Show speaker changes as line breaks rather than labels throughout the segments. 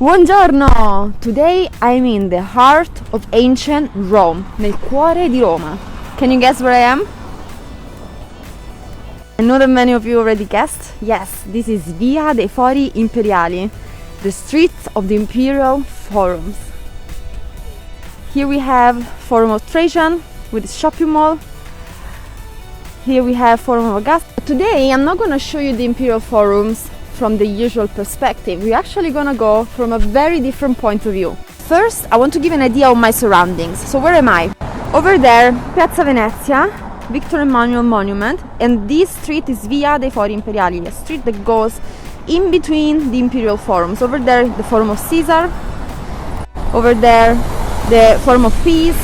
Buongiorno! Today I'm in the heart of ancient Rome, nel cuore di Roma. Can you guess where I am? I know that many of you already guessed. Yes, this is Via dei Fori Imperiali, the streets of the Imperial forums. Here we have Forum of Trajan with its shopping mall. Here we have Forum of Augustus. Today I'm not going to show you the Imperial forums from the usual perspective. We're actually going to go from a very different point of view. First, I want to give an idea of my surroundings. So where am I? Over there, Piazza Venezia, Victor Emmanuel Monument, and this street is Via dei Fori Imperiali, a street that goes in between the Imperial forums. Over there, the Forum of Caesar. Over there, the Forum of Peace.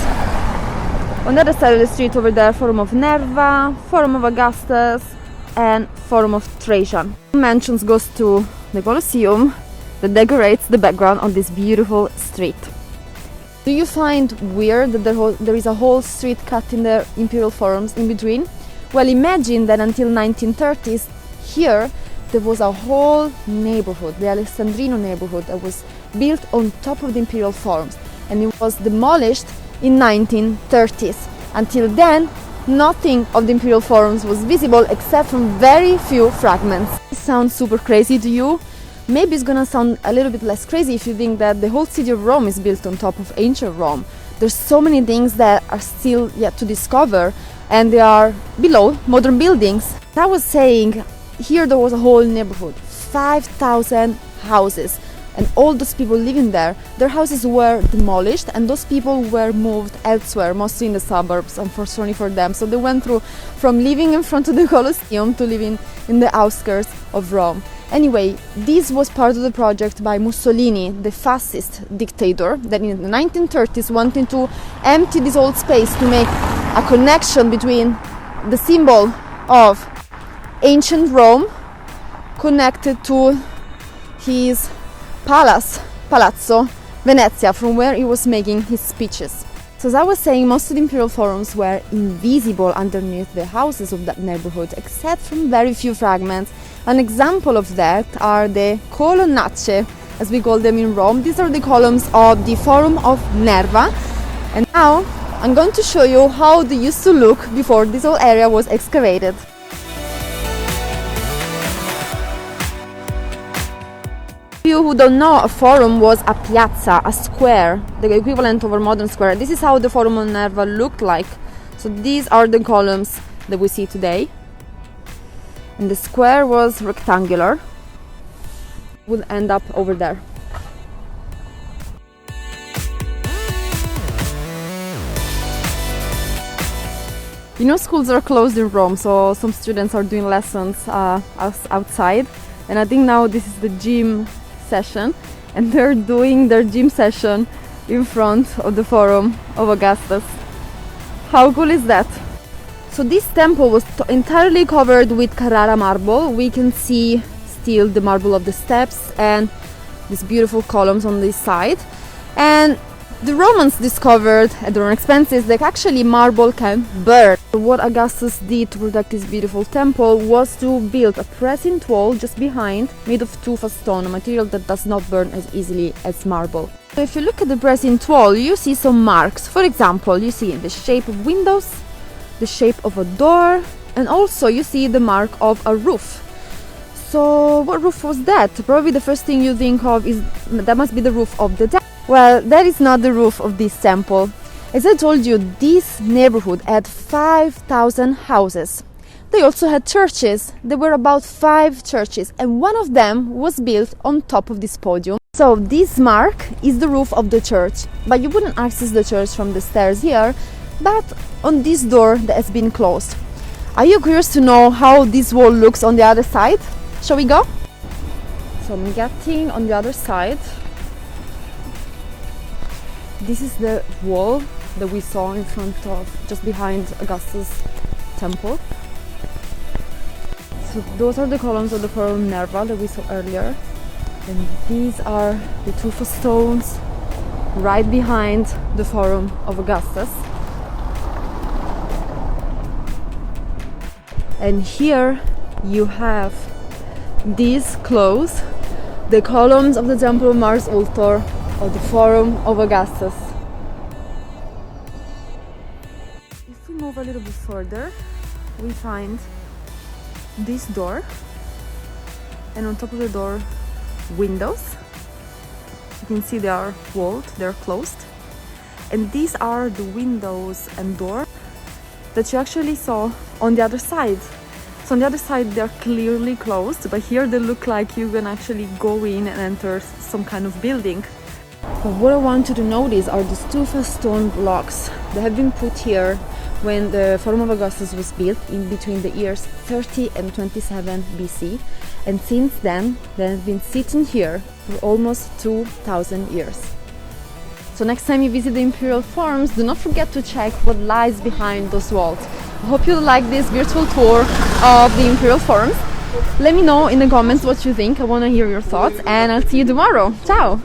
On the other side of the street, over there, Forum of Nerva, Forum of Augustus, and Forum of Trajan. Mentions goes to the Colosseum that decorates the background on this beautiful street. Do you find weird that there is a whole street cut in the Imperial forums in between? Well, imagine that until 1930s, here there was a whole neighborhood, the Alessandrino neighborhood, that was built on top of the Imperial forums, and it was demolished in 1930s. Until then, nothing of the Imperial forums was visible except from very few fragments. It sounds super crazy to you? Maybe it's gonna sound a little bit less crazy if you think that the whole city of Rome is built on top of ancient Rome. There's so many things that are still yet to discover, and they are below modern buildings. I was saying, here there was a whole neighborhood, 5,000 houses, and all those people living there, their houses were demolished and those people were moved elsewhere, mostly in the suburbs, unfortunately for them. So they went through from living in front of the Colosseum to living in the outskirts of Rome. Anyway, this was part of the project by Mussolini, the fascist dictator, that in the 1930s wanted to empty this old space to make a connection between the symbol of ancient Rome connected to his Palazzo Venezia, from where he was making his speeches. So as I was saying, most of the Imperial forums were invisible underneath the houses of that neighborhood, except from very few fragments. An example of that are the colonnacce, as we call them in Rome. These are the columns of the Forum of Nerva. And now I'm going to show you how they used to look before this whole area was excavated. You who don't know, a forum was a piazza, a square, the equivalent of a modern square. This is how the Forum of Nerva looked like. So these are the columns that we see today. And the square was rectangular. Would end up over there. You know, schools are closed in Rome, so some students are doing lessons outside. And I think now this is the gym session, and they're doing their gym session in front of the Forum of Augustus. How cool is that? So this temple was entirely covered with Carrara marble. We can see still the marble of the steps and these beautiful columns on this side. And the Romans discovered at their own expenses that actually marble can burn. What Augustus did to protect this beautiful temple was to build a present wall just behind, made of tufa stone, a material that does not burn as easily as marble. So if you look at the present wall, you see some marks. For example, you see the shape of windows, the shape of a door, and also you see the mark of a roof. So what roof was that? Probably the first thing you think of is that must be the roof of the temple. Well, that is not the roof of this temple. As I told you, this neighborhood had 5,000 houses. They also had churches. There were about 5 churches, and one of them was built on top of this podium. So this mark is the roof of the church, but you wouldn't access the church from the stairs here, but on this door that has been closed. Are you curious to know how this wall looks on the other side? Shall we go? So I'm getting on the other side. This is the wall that we saw in front of, just behind Augustus' temple. So those are the columns of the Forum Nerva that we saw earlier. And these are the tufa stones right behind the Forum of Augustus. And here you have these clothes the columns of the Temple of Mars Ultor of the Forum of Augustus. If we move a little bit further, we find this door, and on top of the door, windows. You can see they are walled, they're closed. And these are the windows and door that you actually saw on the other side. So on the other side they're clearly closed, but here they look like you can actually go in and enter some kind of building. But what I want you to notice are the stufa stone blocks that have been put here when the Forum of Augustus was built in between the years 30 and 27 BC. And since then, they have been sitting here for almost 2000 years. So next time you visit the Imperial Forums, do not forget to check what lies behind those walls. I hope you like this virtual tour of the Imperial Forums. Let me know in the comments what you think. I want to hear your thoughts, and I'll see you tomorrow. Ciao!